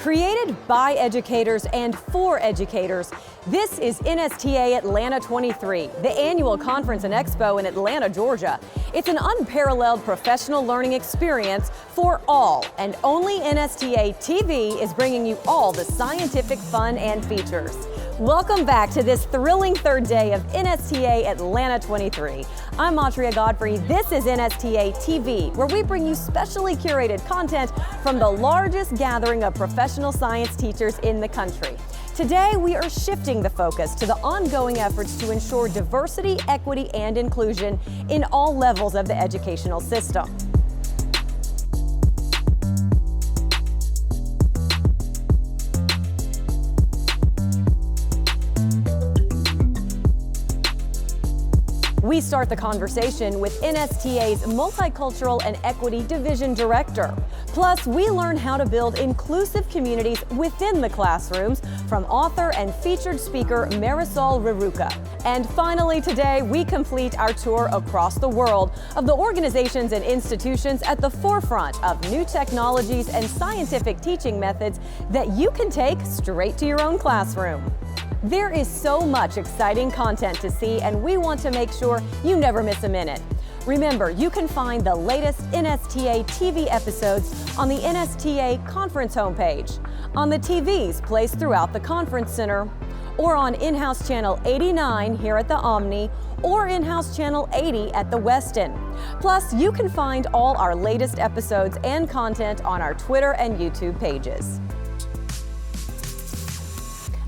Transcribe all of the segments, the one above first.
Created by educators and for educators, this is NSTA Atlanta23, the annual conference and expo in Atlanta, Georgia. It's an unparalleled professional learning experience for all, and only NSTA TV is bringing you all the scientific fun and features. Welcome back to this thrilling third day of NSTA Atlanta23. I'm Matria Godfrey. This is NSTA TV, where we bring you specially curated content from the largest gathering of professional science teachers in the country. Today, we are shifting the focus to the ongoing efforts to ensure diversity, equity, and inclusion in all levels of the educational system. We start the conversation with NSTA's Multicultural and Equity Division Director. Plus, we learn how to build inclusive communities within the classrooms from author and featured speaker Marisol Raruca. And finally today, we complete our tour across the world of the organizations and institutions at the forefront of new technologies and scientific teaching methods that you can take straight to your own classroom. There is so much exciting content to see, and we want to make sure you never miss a minute. Remember, you can find the latest NSTA TV episodes on the NSTA conference homepage, on the TVs placed throughout the conference center, or on in-house channel 89 here at the Omni, or in-house channel 80 at the Westin. Plus, you can find all our latest episodes and content on our Twitter and YouTube pages.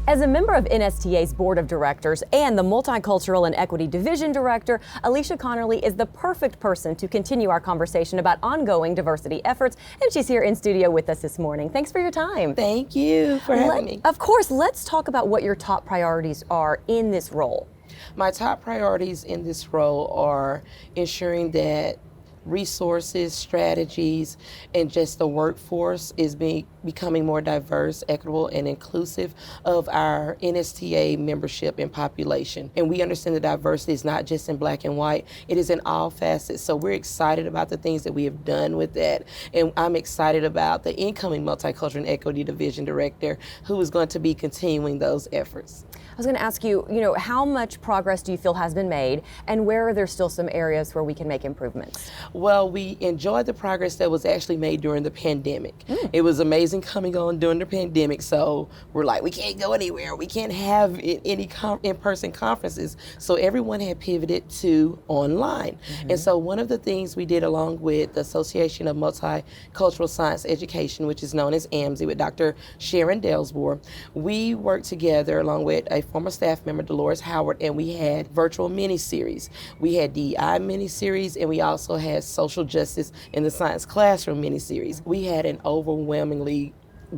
As a member of NSTA's Board of Directors and the Multicultural and Equity Division Director, Alicia Connolly is the perfect person to continue our conversation about ongoing diversity efforts, and she's here in studio with us this morning. Thanks for your time. Thank you for having me. Of course, let's talk about what your top priorities are in this role. My top priorities in this role are ensuring that resources, strategies, and just the workforce is becoming more diverse, equitable, and inclusive of our NSTA membership and population. And we understand that diversity is not just in black and white, it is in all facets. So we're excited about the things that we have done with that. And I'm excited about the incoming Multicultural and Equity Division Director, who is going to be continuing those efforts. I was going to ask you, how much progress do you feel has been made, and where are there still some areas where we can make improvements? Well, we enjoyed the progress that was actually made during the pandemic. It was amazing coming on during the pandemic, so we're like, we can't go anywhere. We can't have any in-person conferences. So everyone had pivoted to online. And so one of the things we did along with the Association of Multicultural Science Education, which is known as AMSI, with Dr. Sharon Delsbor, we worked together along with a former staff member, Dolores Howard, and we had virtual mini-series. We had DEI mini-series, and we also had Social Justice in the Science Classroom mini-series. We had an overwhelmingly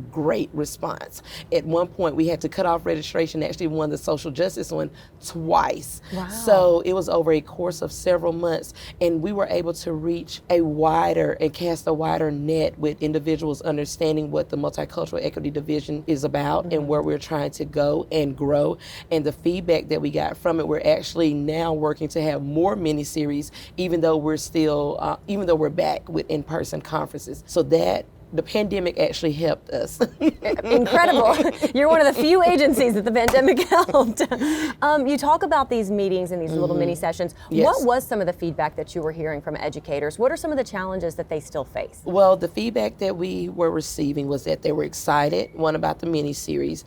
great response. At one point, we had to cut off registration, actually won the social justice one twice. Wow. So it was over a course of several months, and we were able to reach a wider and cast a wider net with individuals understanding what the Multicultural Equity Division is about and where we're trying to go and grow. And the feedback that we got from it, we're actually now working to have more mini-series, even though we're still, even though we're back with in-person conferences. So that the pandemic actually helped us. Incredible. You're one of the few agencies that the pandemic helped. You talk about these meetings and these little mini sessions. Yes. What was some of the feedback that you were hearing from educators? What are some of the challenges that they still face? Well, the feedback that we were receiving was that they were excited, one, about the mini-series,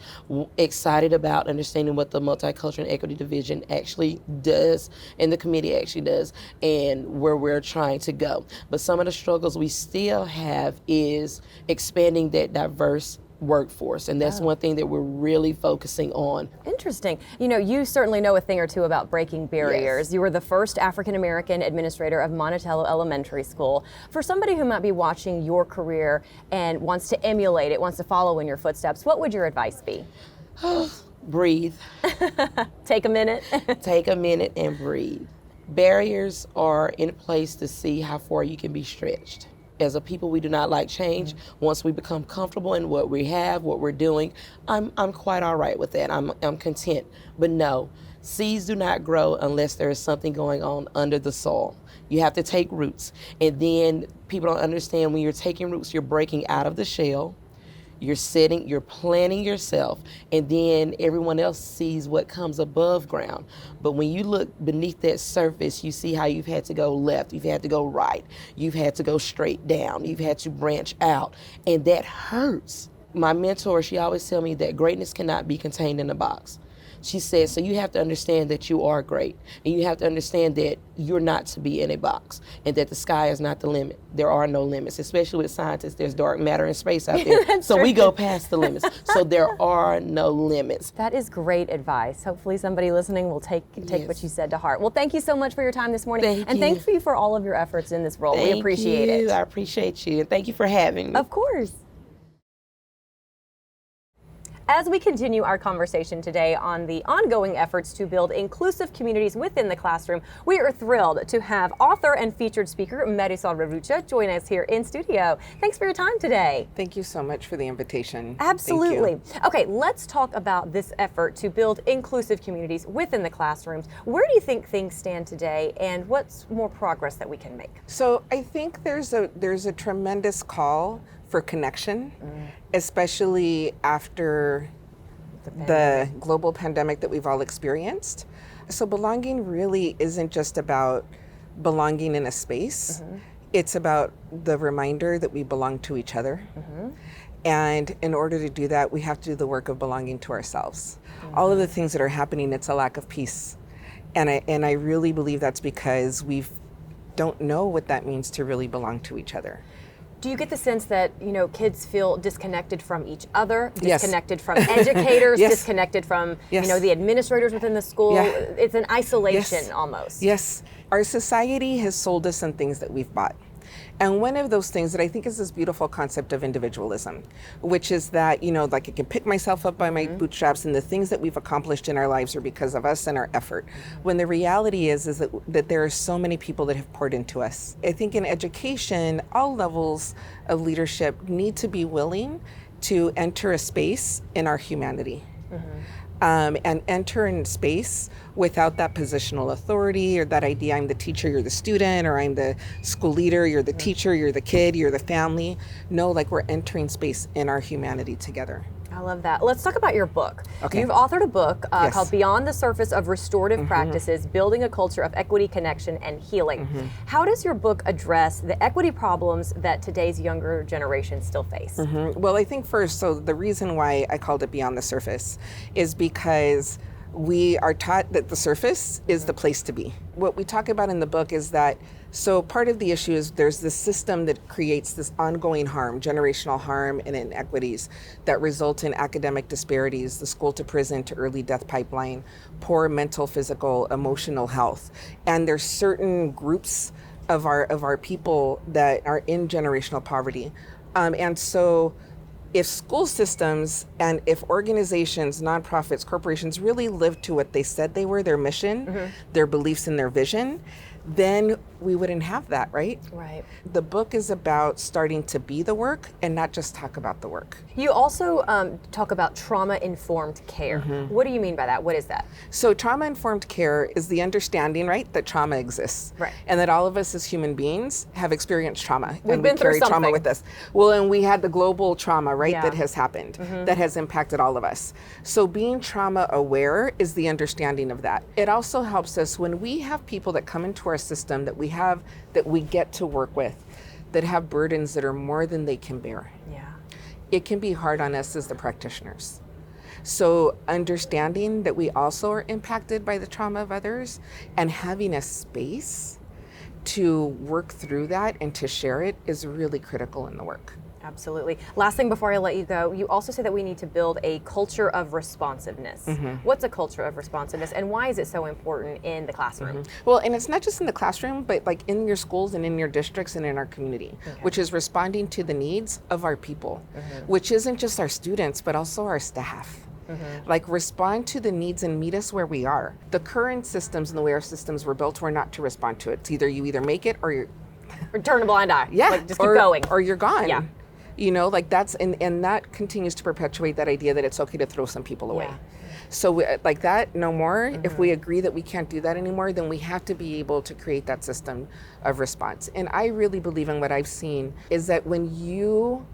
excited about understanding what the Multicultural and Equity Division actually does, and the committee actually does, and where we're trying to go. But some of the struggles we still have is expanding that diverse workforce, and that's one thing that we're really focusing on. Interesting. You certainly know a thing or two about breaking barriers. Yes. You were the first African-American administrator of Monticello Elementary School. For somebody who might be watching your career and wants to emulate it, wants to follow in your footsteps, what would your advice be? Breathe. Take a minute. Take a minute and breathe. Barriers are in place to see how far you can be stretched. As a people, we do not like change. Once we become comfortable in what we have, what we're doing, I'm quite all right with that. I'm content. But no, seeds do not grow unless there is something going on under the soil. You have to take roots. And then people don't understand when you're taking roots, you're breaking out of the shell. you're planning yourself, and then everyone else sees what comes above ground. But when you look beneath that surface, you see how you've had to go left, you've had to go right, you've had to go straight down, you've had to branch out, and that hurts. My mentor, she always tell me that greatness cannot be contained in a box. She said, so you have to understand that you are great, and you have to understand that you're not to be in a box, and that the sky is not the limit. There are no limits, especially with scientists. There's dark matter and space out there. So we go past the limits. So there are no limits. That is great advice. Hopefully somebody listening will take what you said to heart. Well, thank you so much for your time this morning. Thank you for all of your efforts in this role. We appreciate it. I appreciate you, and thank you for having me. Of course. As we continue our conversation today on the ongoing efforts to build inclusive communities within the classroom, we are thrilled to have author and featured speaker Marisol Revucha join us here in studio. Thanks for your time today. Thank you so much for the invitation. Absolutely. Okay, let's talk about this effort to build inclusive communities within the classrooms. Where do you think things stand today, and what's more progress that we can make? So I think there's a tremendous call for connection, especially after the global pandemic that we've all experienced. So belonging really isn't just about belonging in a space. It's about the reminder that we belong to each other. And in order to do that, we have to do the work of belonging to ourselves. All of the things that are happening, it's a lack of peace. And I really believe that's because we don't know what that means to really belong to each other. Do you get the sense that, kids feel disconnected from each other, disconnected from educators, disconnected from, the administrators within the school? It's an isolation almost. Yes. Our society has sold us some things that we've bought. And one of those things that I think is this beautiful concept of individualism, which is that, I can pick myself up by my bootstraps, and the things that we've accomplished in our lives are because of us and our effort. When the reality is that there are so many people that have poured into us. I think in education, all levels of leadership need to be willing to enter a space in our humanity. And enter in space without that positional authority or that idea, I'm the teacher, you're the student, or I'm the school leader, you're the teacher, you're the kid, you're the family. No, we're entering space in our humanity together. I love that. Let's talk about your book. Okay. You've authored a book called Beyond the Surface of Restorative Practices, Building a Culture of Equity, Connection, and Healing. How does your book address the equity problems that today's younger generation still face? Well, I think first, so the reason why I called it Beyond the Surface is because we are taught that the surface is the place to be. What we talk about in the book is that, so part of the issue is there's this system that creates this ongoing harm, generational harm and inequities that result in academic disparities, the school to prison to early death pipeline, poor mental, physical, emotional health. And there's certain groups of our people that are in generational poverty. And so if school systems and if organizations, nonprofits, corporations really lived to what they said they were, their mission, their beliefs and their vision, then we wouldn't have that, right? Right. The book is about starting to be the work and not just talk about the work. You also talk about trauma-informed care. What do you mean by that? What is that? So trauma-informed care is the understanding, right, that trauma exists. Right. And that all of us as human beings have experienced trauma. We've and been we carry through something. trauma with us. Well, and we had the global trauma, right, that has happened, that has impacted all of us. So being trauma aware is the understanding of that. It also helps us when we have people that come into our system that we get to work with, that have burdens that are more than they can bear. Yeah. It can be hard on us as the practitioners. So understanding that we also are impacted by the trauma of others and having a space to work through that and to share it is really critical in the work. Absolutely. Last thing before I let you go, you also say that we need to build a culture of responsiveness. What's a culture of responsiveness, and why is it so important in the classroom? Well, and it's not just in the classroom, but in your schools and in your districts and in our community, which is responding to the needs of our people, which isn't just our students, but also our staff. Respond to the needs and meet us where we are. The current systems and the way our systems were built were not to respond to it. It's either you make it or you're... Or turn a blind eye. Yeah. Just keep going. Or you're gone. Yeah. That's, and that continues to perpetuate that idea that it's okay to throw some people away. Yeah. So that, no more. If we agree that we can't do that anymore, then we have to be able to create that system of response. And I really believe in what I've seen is that when you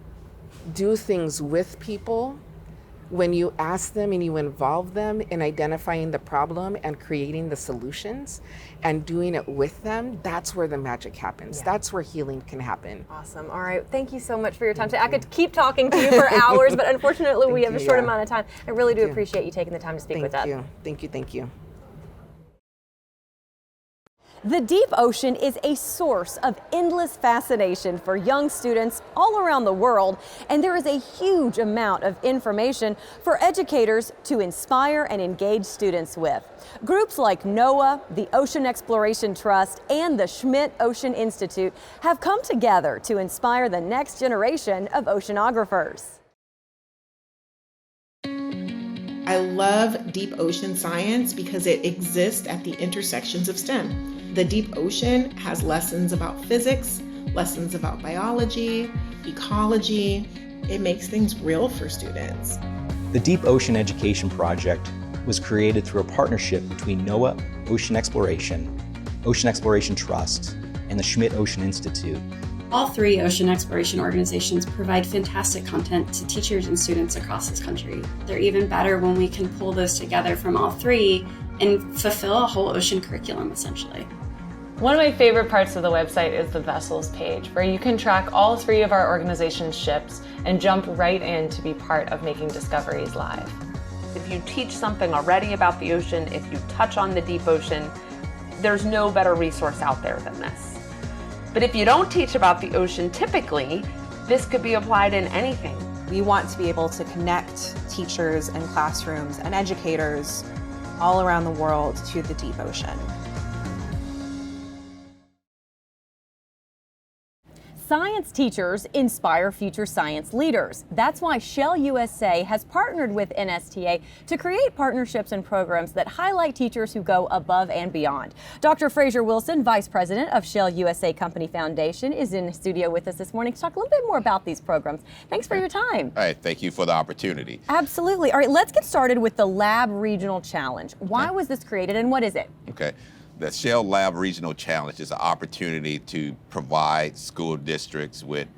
do things with people, when you ask them and you involve them in identifying the problem and creating the solutions and doing it with them, that's where the magic happens. Yeah. That's where healing can happen. Awesome. All right. Thank you so much for your time today. I could keep talking to you for hours, but unfortunately we have a short amount of time. I really do appreciate you taking the time to speak with us. Thank you. Thank you. The deep ocean is a source of endless fascination for young students all around the world, and there is a huge amount of information for educators to inspire and engage students with. Groups like NOAA, the Ocean Exploration Trust, and the Schmidt Ocean Institute have come together to inspire the next generation of oceanographers. I love deep ocean science because it exists at the intersections of STEM. The deep ocean has lessons about physics, lessons about biology, ecology. It makes things real for students. The Deep Ocean Education Project was created through a partnership between NOAA Ocean Exploration Trust, and the Schmidt Ocean Institute. All three ocean exploration organizations provide fantastic content to teachers and students across this country. They're even better when we can pull those together from all three and fulfill a whole ocean curriculum, essentially. One of my favorite parts of the website is the vessels page, where you can track all three of our organization's ships and jump right in to be part of making discoveries live. If you teach something already about the ocean, if you touch on the deep ocean, there's no better resource out there than this. But if you don't teach about the ocean typically, this could be applied in anything. We want to be able to connect teachers and classrooms and educators all around the world to the deep ocean. Science teachers inspire future science leaders. That's why Shell USA has partnered with NSTA to create partnerships and programs that highlight teachers who go above and beyond. Dr. Frazier Wilson, Vice President of Shell USA Company Foundation, is in the studio with us this morning to talk a little bit more about these programs. Thanks for your time. All right, thank you for the opportunity. Absolutely. All right, let's get started with the Lab Regional Challenge. Why was this created and what is it? Okay. The Shell Lab Regional Challenge is an opportunity to provide school districts with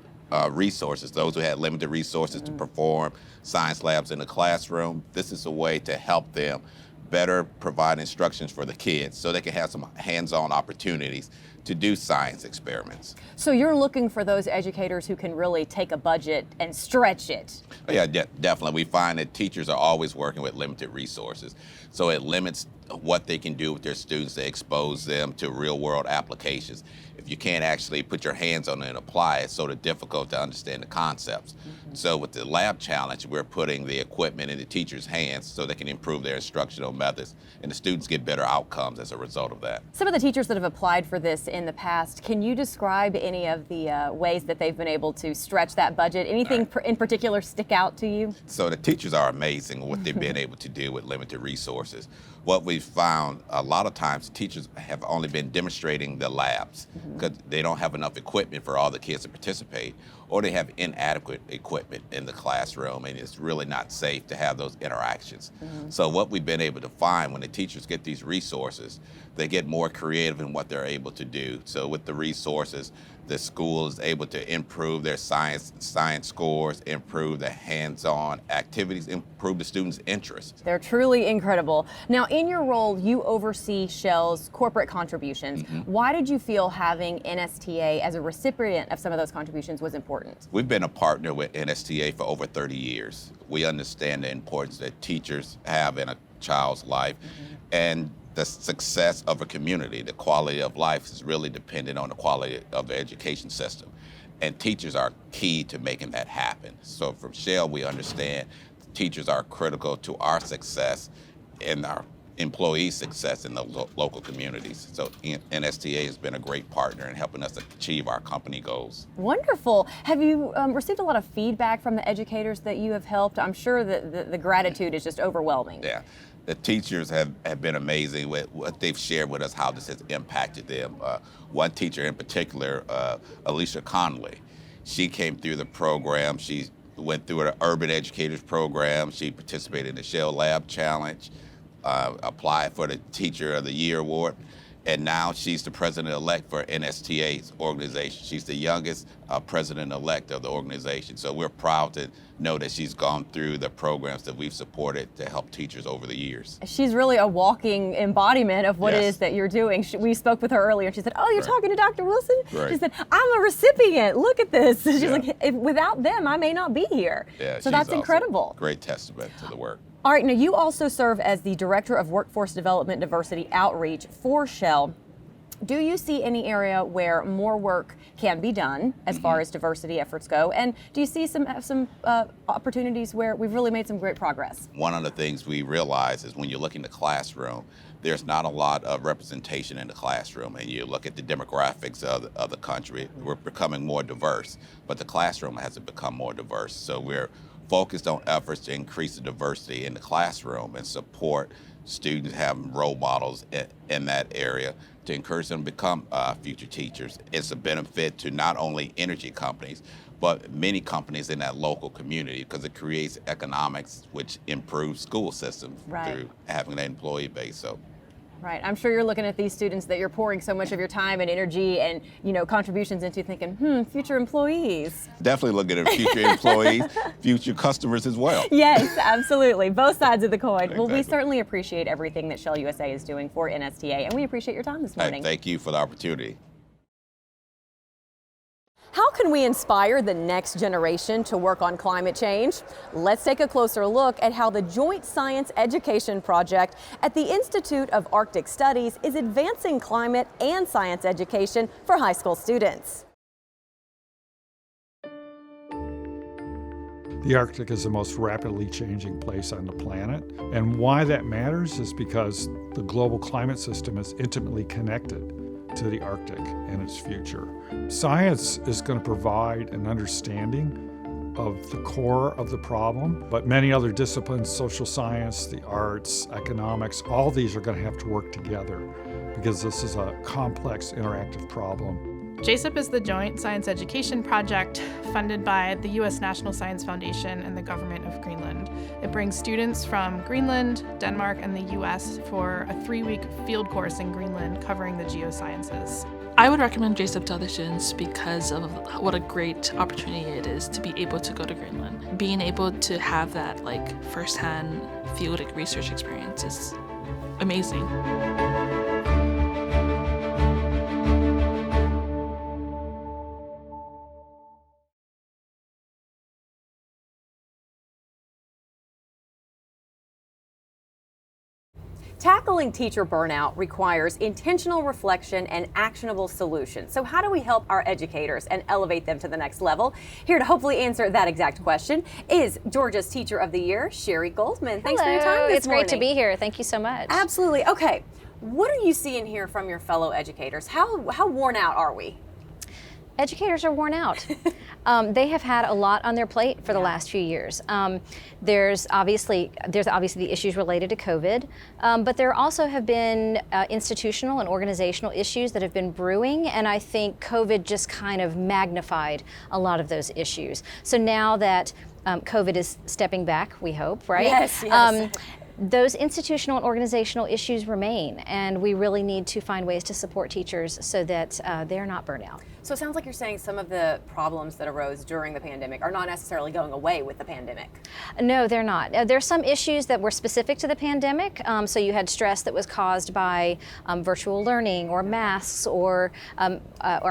resources, those who had limited resources to perform science labs in the classroom. This is a way to help them better provide instructions for the kids so they can have some hands-on opportunities to do science experiments. So you're looking for those educators who can really take a budget and stretch it. Oh, yeah, definitely. We find that teachers are always working with limited resources. So it limits what they can do with their students to expose them to real-world applications. If you can't actually put your hands on it and apply it, it's sort of difficult to understand the concepts. So with the lab challenge, we're putting the equipment in the teachers' hands so they can improve their instructional methods, and the students get better outcomes as a result of that. Some of the teachers that have applied for this in the past, can you describe any of the ways that they've been able to stretch that budget? Anything in particular stick out to you? So the teachers are amazing what they've been able to do with limited resources. What we've found, a lot of times teachers have only been demonstrating the labs because they don't have enough equipment for all the kids to participate, or they have inadequate equipment in the classroom, and it's really not safe to have those interactions. So what we've been able to find, when the teachers get these resources, they get more creative in what they're able to do. So with the resources, the school is able to improve their science scores, improve the hands-on activities, improve the students' interest. They're truly incredible. Now, in your role, you oversee Shell's corporate contributions. Why did you feel having NSTA as a recipient of some of those contributions was important? We've been a partner with NSTA for over 30 years. We understand the importance that teachers have in a child's life, and the success of a community, the quality of life is really dependent on the quality of the education system. And teachers are key to making that happen. So from Shell, we understand teachers are critical to our success and our employees' success in the local communities. So NSTA has been a great partner in helping us achieve our company goals. Wonderful. Have you received a lot of feedback from the educators that you have helped? I'm sure that the gratitude is just overwhelming. Yeah. The teachers have been amazing with what they've shared with us, how this has impacted them. One teacher in particular, Alicia Connolly, she came through the program. She went through an Urban Educators program. She participated in the Shell Lab Challenge, applied for the Teacher of the Year award. And now she's the president-elect for NSTA's organization. She's the youngest president-elect of the organization. So we're proud to know that she's gone through the programs that we've supported to help teachers over the years. She's really a walking embodiment of what it Yes. is that you're doing. We spoke with her earlier. She said, "Oh, you're talking to Dr. Wilson?" Right. She said, "I'm a recipient. Look at this." She's Yeah. like, without them, I may not be here. Yeah, So she's that's awesome. incredible. Great testament to the work. All right, now you also serve as the Director of Workforce Development Diversity Outreach for Shell. Do you see any area where more work can be done as far as diversity efforts go? And do you see some opportunities where we've really made some great progress? One of the things we realize is when you look in the classroom, there's not a lot of representation in the classroom. And you look at the demographics of the country, we're becoming more diverse, but the classroom hasn't become more diverse. So we're focused on efforts to increase the diversity in the classroom and support students having role models in that area to encourage them to become future teachers. It's a benefit to not only energy companies, but many companies in that local community because it creates economics which improves school systems through having that employee base. So. Right. I'm sure you're looking at these students that you're pouring so much of your time and energy and, contributions into thinking, future employees. Definitely looking at future employees, future customers as well. Yes, absolutely. Both sides of the coin. Exactly. Well, we certainly appreciate everything that Shell USA is doing for NSTA, and we appreciate your time this morning. Thank you for the opportunity. How can we inspire the next generation to work on climate change? Let's take a closer look at how the Joint Science Education Project at the Institute of Arctic Studies is advancing climate and science education for high school students. The Arctic is the most rapidly changing place on the planet, and why that matters is because the global climate system is intimately connected to the Arctic and its future. Science is going to provide an understanding of the core of the problem, but many other disciplines, social science, the arts, economics, all these are going to have to work together because this is a complex, interactive problem. JSIP is the Joint Science Education Project funded by the U.S. National Science Foundation and the Government of Greenland. It brings students from Greenland, Denmark, and the U.S. for a 3-week field course in Greenland covering the geosciences. I would recommend JSIP to other students because of what a great opportunity it is to be able to go to Greenland. Being able to have that first-hand field research experience is amazing. Tackling teacher burnout requires intentional reflection and actionable solutions. So how do we help our educators and elevate them to the next level? Here to hopefully answer that exact question is Georgia's Teacher of the Year, Sherry Goldman. Thanks for your time this morning. It's great to be here. Thank you so much. Absolutely. Okay, what are you seeing here from your fellow educators? How worn out are we? Educators are worn out. They have had a lot on their plate for the last few years. There's obviously the issues related to COVID, but there also have been institutional and organizational issues that have been brewing, and I think COVID just kind of magnified a lot of those issues. So now that COVID is stepping back, we hope, right? Yes. Those institutional and organizational issues remain, and we really need to find ways to support teachers so that they're not burnt out. So it sounds like you're saying some of the problems that arose during the pandemic are not necessarily going away with the pandemic. No, they're not. There's some issues that were specific to the pandemic. So you had stress that was caused by virtual learning or masks or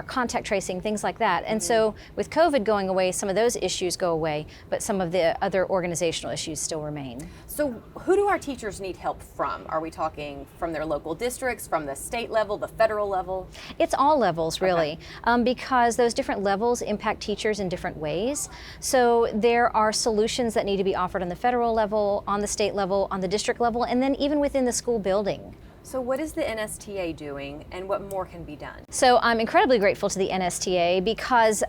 contact tracing, things like that. And so with COVID going away, some of those issues go away, but some of the other organizational issues still remain. So who do our teachers need help from? Are we talking from their local districts, from the state level, the federal level? It's all levels, really, because those different levels impact teachers in different ways. So there are solutions that need to be offered on the federal level, on the state level, on the district level, and then even within the school building. So what is the NSTA doing and what more can be done? So I'm incredibly grateful to the NSTA because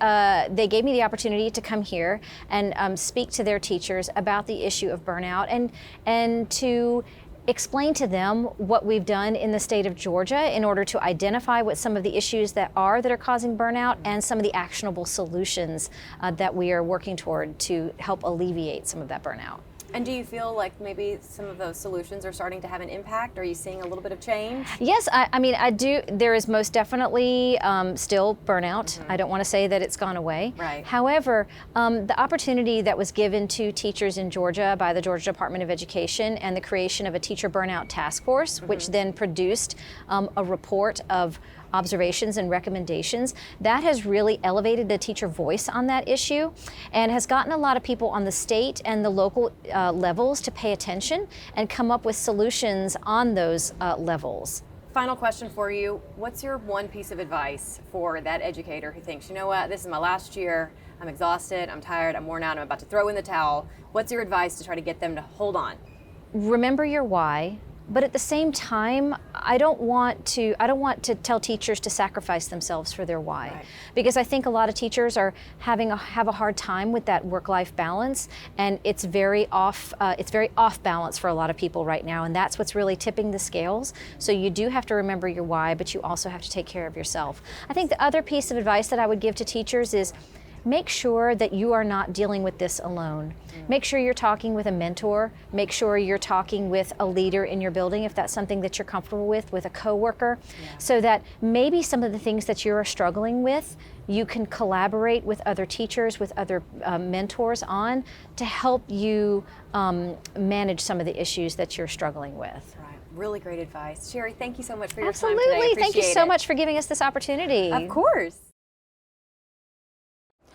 they gave me the opportunity to come here and speak to their teachers about the issue of burnout and to explain to them what we've done in the state of Georgia in order to identify what some of the issues that are causing burnout and some of the actionable solutions that we are working toward to help alleviate some of that burnout. And do you feel like maybe some of those solutions are starting to have an impact? Are you seeing a little bit of change? Yes, I mean, I do. There is most definitely still burnout. I don't want to say that it's gone away. Right. However, the opportunity that was given to teachers in Georgia by the Georgia Department of Education and the creation of a teacher burnout task force, which then produced a report of observations and recommendations, that has really elevated the teacher voice on that issue and has gotten a lot of people on the state and the local levels to pay attention and come up with solutions on those levels. Final question for you. What's your one piece of advice for that educator who thinks, you know what, this is my last year, I'm exhausted, I'm tired, I'm worn out, I'm about to throw in the towel. What's your advice to try to get them to hold on? Remember your why. But at the same time, I don't want to tell teachers to sacrifice themselves for their why, right. Because I think a lot of teachers are have a hard time with that work-life balance, and it's very off balance for a lot of people right now, and that's what's really tipping the scales. So you do have to remember your why, but you also have to take care of yourself. I think the other piece of advice that I would give to teachers is make sure that you are not dealing with this alone. Make sure you're talking with a mentor. Make sure you're talking with a leader in your building if that's something that you're comfortable with a coworker, so that maybe some of the things that you're struggling with, you can collaborate with other teachers, with other mentors on to help you manage some of the issues that you're struggling with. Right. Really great advice. Sherry, thank you so much for your Absolutely. time today. Thank you so much for giving us this opportunity. Of course.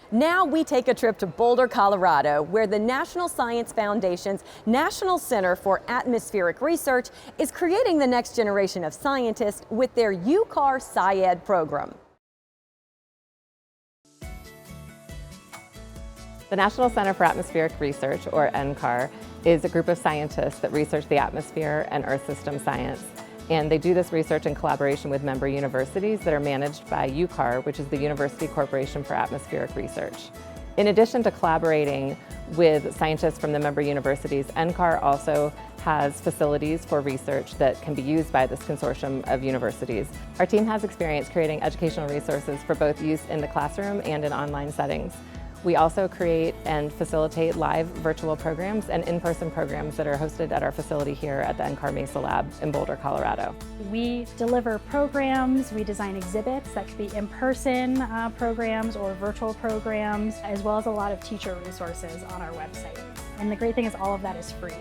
Now we take a trip to Boulder, Colorado, where the National Science Foundation's National Center for Atmospheric Research is creating the next generation of scientists with their UCAR SciEd program. The National Center for Atmospheric Research, or NCAR, is a group of scientists that research the atmosphere and Earth system science. And they do this research in collaboration with member universities that are managed by UCAR, which is the University Corporation for Atmospheric Research. In addition to collaborating with scientists from the member universities, NCAR also has facilities for research that can be used by this consortium of universities. Our team has experience creating educational resources for both use in the classroom and in online settings. We also create and facilitate live virtual programs and in-person programs that are hosted at our facility here at the NCAR Mesa Lab in Boulder, Colorado. We deliver programs, we design exhibits that could be in-person programs or virtual programs, as well as a lot of teacher resources on our website. And the great thing is all of that is free.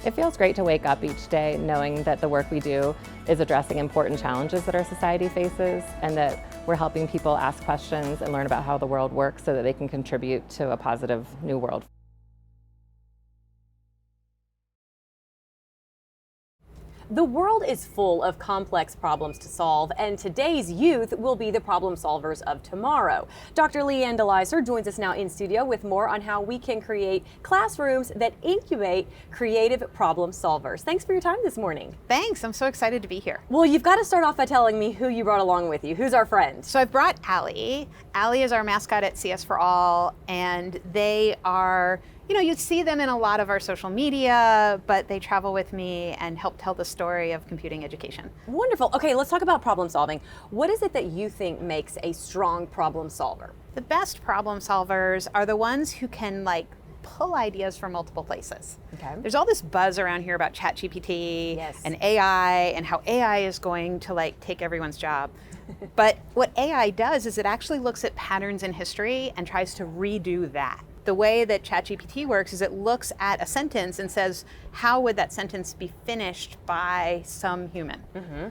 It feels great to wake up each day knowing that the work we do is addressing important challenges that our society faces, and that we're helping people ask questions and learn about how the world works so that they can contribute to a positive new world. The world is full of complex problems to solve, and today's youth will be the problem solvers of tomorrow. Dr. Leanne DeLizer joins us now in studio with more on how we can create classrooms that incubate creative problem solvers. Thanks for your time this morning. Thanks, I'm so excited to be here. Well, you've got to start off by telling me who you brought along with you. Who's our friend? So I've brought Allie. Allie is our mascot at CS for All, and they are, you know, you'd see them in a lot of our social media, but they travel with me and help tell the story of computing education. Wonderful. Okay, let's talk about problem solving. What is it that you think makes a strong problem solver? The best problem solvers are the ones who can pull ideas from multiple places. Okay. There's all this buzz around here about ChatGPT and AI and how AI is going to take everyone's job. But what AI does is it actually looks at patterns in history and tries to redo that. The way that ChatGPT works is it looks at a sentence and says, how would that sentence be finished by some human? Mm-hmm.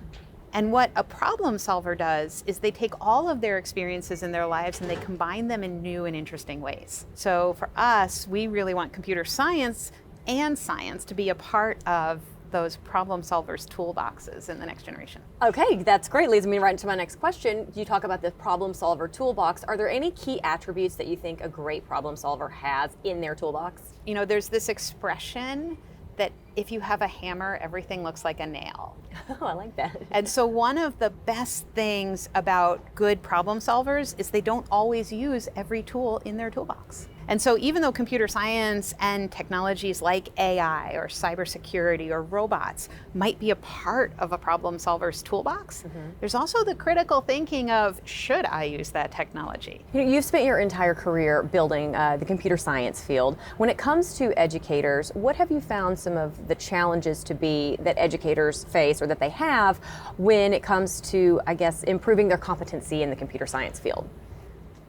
And what a problem solver does is they take all of their experiences in their lives and they combine them in new and interesting ways. So for us, we really want computer science and science to be a part of those problem solvers toolboxes in the next generation. Okay, that's great. Leads me right into my next question. You talk about the problem solver toolbox. Are there any key attributes that you think a great problem solver has in their toolbox? You know, there's this expression that if you have a hammer, everything looks like a nail. Oh, I like that. And so one of the best things about good problem solvers is they don't always use every tool in their toolbox. And so even though computer science and technologies like AI or cybersecurity or robots might be a part of a problem solver's toolbox, there's also the critical thinking of, should I use that technology? You've spent your entire career building the computer science field. When it comes to educators, what have you found some of the challenges to be that educators face or that they have when it comes to, I guess, improving their competency in the computer science field?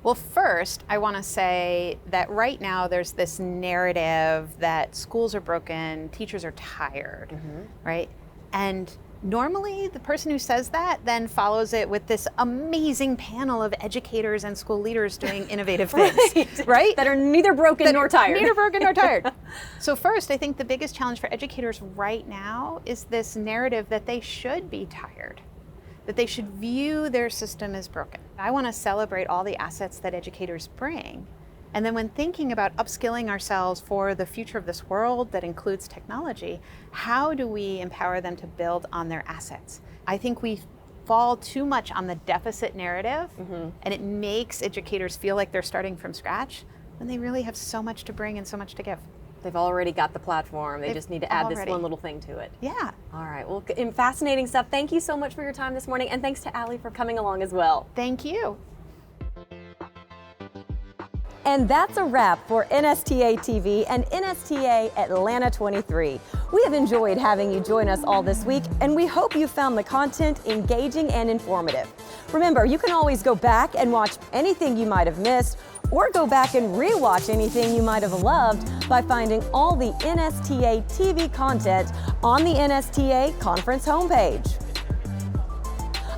Well, first, I want to say that right now there's this narrative that schools are broken, teachers are tired, right? And normally the person who says that then follows it with this amazing panel of educators and school leaders doing innovative things, right? That are neither broken nor tired. Neither broken nor tired. So first, I think the biggest challenge for educators right now is this narrative that they should be tired, that they should view their system as broken. I want to celebrate all the assets that educators bring. And then when thinking about upskilling ourselves for the future of this world that includes technology, how do we empower them to build on their assets? I think we fall too much on the deficit narrative, and it makes educators feel like they're starting from scratch when they really have so much to bring and so much to give. They've already got the platform. They just need to add this one little thing to it. Yeah. All right. Well, fascinating stuff. Thank you so much for your time this morning. And thanks to Ali for coming along as well. Thank you. And that's a wrap for NSTA TV and NSTA Atlanta23. We have enjoyed having you join us all this week, and we hope you found the content engaging and informative. Remember, you can always go back and watch anything you might have missed, or go back and rewatch anything you might have loved by finding all the NSTA TV content on the NSTA conference homepage.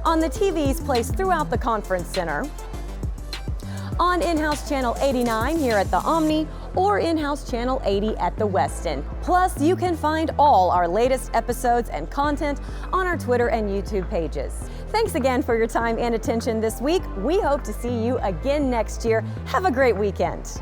On the TVs placed throughout the conference center, on in-house channel 89 here at the Omni, or in-house channel 80 at the Westin. Plus, you can find all our latest episodes and content on our Twitter and YouTube pages. Thanks again for your time and attention this week. We hope to see you again next year. Have a great weekend.